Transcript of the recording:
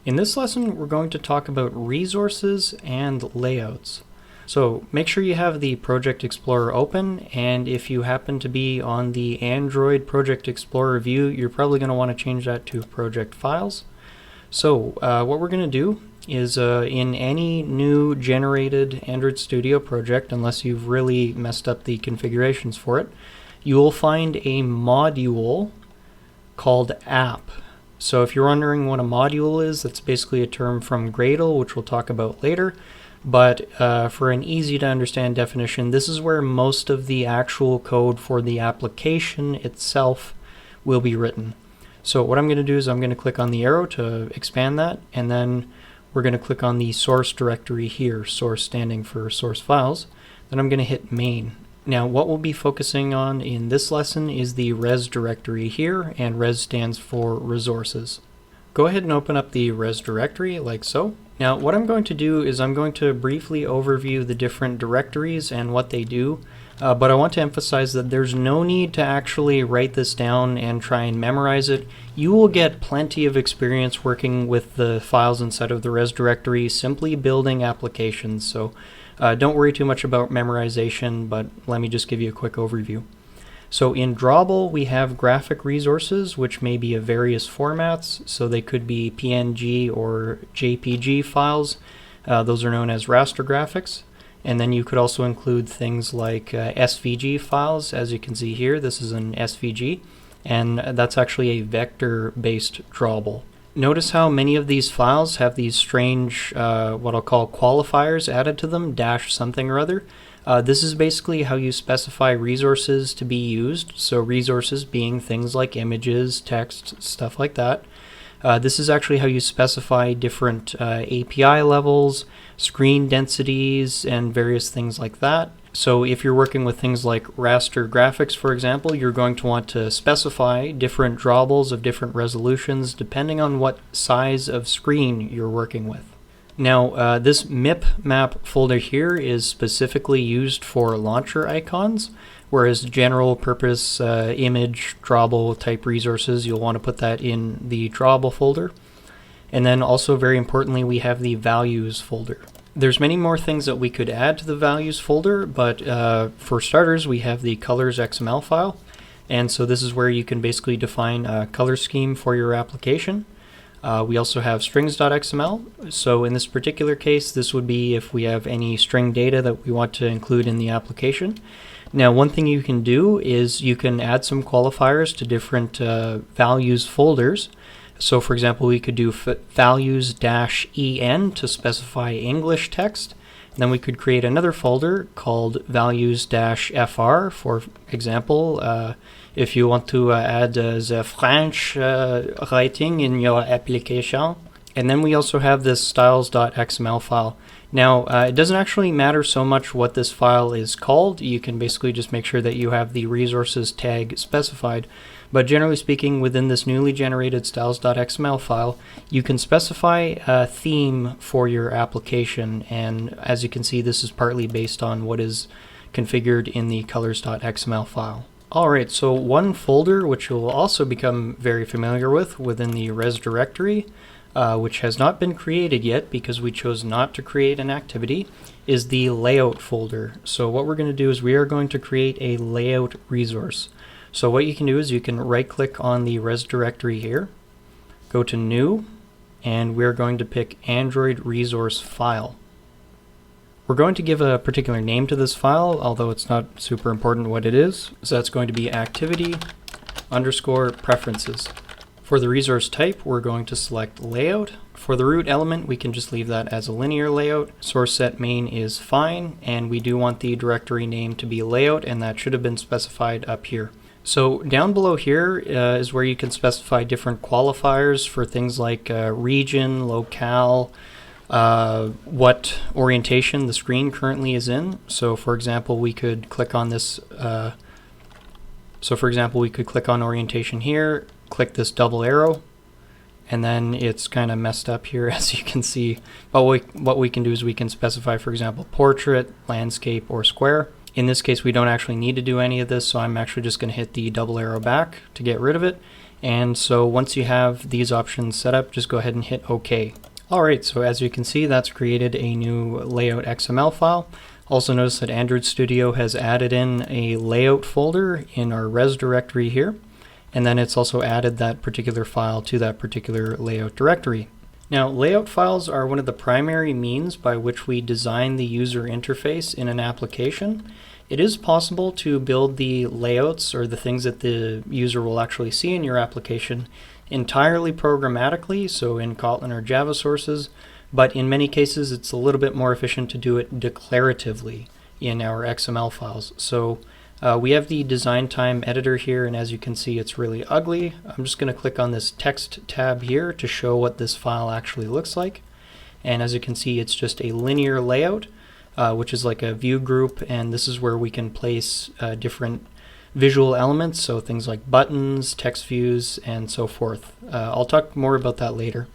In this lesson, we're going to talk about resources and layouts. So make sure you have the Project Explorer open, and if you happen to be on the Android Project Explorer view, you're probably going to want to change that to Project Files. So what we're going to do is in any new generated Android Studio project, unless you've really messed up the configurations for it, you will find a module called app. So if you're wondering what a module is, that's basically a term from Gradle, which we'll talk about later. But for an easy to understand definition, this is where most of the actual code for the application itself will be written. So what I'm going to do is I'm going to click on the arrow to expand that, and then we're going to click on the source directory here, source standing for source files. Then I'm going to hit main. Now what we'll be focusing on in this lesson is the res directory here, and res stands for resources. Go ahead and open up the res directory like so. Now what I'm going to do is I'm going to briefly overview the different directories and what they do, but I want to emphasize that there's no need to actually write this down and try and memorize it. You will get plenty of experience working with the files inside of the res directory, simply building applications. So don't worry too much about memorization, but let me just give you a quick overview. So in Drawable, we have graphic resources, which may be of various formats. So they could be PNG or JPG files. Those are known as raster graphics. And then you could also include things like SVG files. As you can see here, this is an SVG, and that's actually a vector-based drawable. Notice how many of these files have these strange, what I'll call qualifiers added to them, dash something or other. This is basically how you specify resources to be used, so resources being things like images, text, stuff like that. This is actually how you specify different API levels, screen densities, and various things like that. So if you're working with things like raster graphics, for example, you're going to want to specify different drawables of different resolutions depending on what size of screen you're working with. Now, this MIP map folder here is specifically used for launcher icons, whereas general purpose image drawable type resources, you'll want to put that in the drawable folder. And then also very importantly, we have the values folder. There's many more things that we could add to the values folder, but for starters, we have the colors XML file. And so this is where you can basically define a color scheme for your application. We also have strings.xml. So in this particular case, this would be if we have any string data that we want to include in the application. Now, one thing you can do is you can add some qualifiers to different values folders. So for example, we could do values-en to specify English text. And then we could create another folder called values-fr, for example, if you want to add the French writing in your application. And then we also have this styles.xml file. Now, it doesn't actually matter so much what this file is called. You can basically just make sure that you have the resources tag specified. But generally speaking, within this newly generated styles.xml file, you can specify a theme for your application. And as you can see, this is partly based on what is configured in the colors.xml file. Alright, so one folder which you'll also become very familiar with within the res directory, which has not been created yet because we chose not to create an activity, is the layout folder. So what we're going to do is we are going to create a layout resource. So what you can do is you can right click on the res directory here, go to new, and we're going to pick Android resource file. We're going to give a particular name to this file, although it's not super important what it is. So that's going to be activity_preferences. For the resource type, we're going to select layout. For the root element, we can just leave that as a linear layout. Source set main is fine, and we do want the directory name to be layout, and that should have been specified up here. So down below here is where you can specify different qualifiers for things like region, locale, what orientation the screen currently is in. So for example, we could click on this. We could click on orientation here, click this double arrow, and then it's kind of messed up here, as you can see. But what we can do is we can specify, for example, portrait, landscape, or square. In this case, we don't actually need to do any of this, so I'm actually just going to hit the double arrow back to get rid of it. And so once you have these options set up, just go ahead and hit OK. Alright, so as you can see, that's created a new layout XML file. Also notice that Android Studio has added in a layout folder in our res directory here, and then it's also added that particular file to that particular layout directory. Now, layout files are one of the primary means by which we design the user interface in an application. It is possible to build the layouts or the things that the user will actually see in your application entirely programmatically, so in Kotlin or Java sources, but in many cases it's a little bit more efficient to do it declaratively in our XML files. So we have the design time editor here, and as you can see, it's really ugly. I'm just going to click on this text tab here to show what this file actually looks like. And as you can see, it's just a linear layout, which is like a view group, and this is where we can place different visual elements, so things like buttons, text views, and so forth. I'll talk more about that later.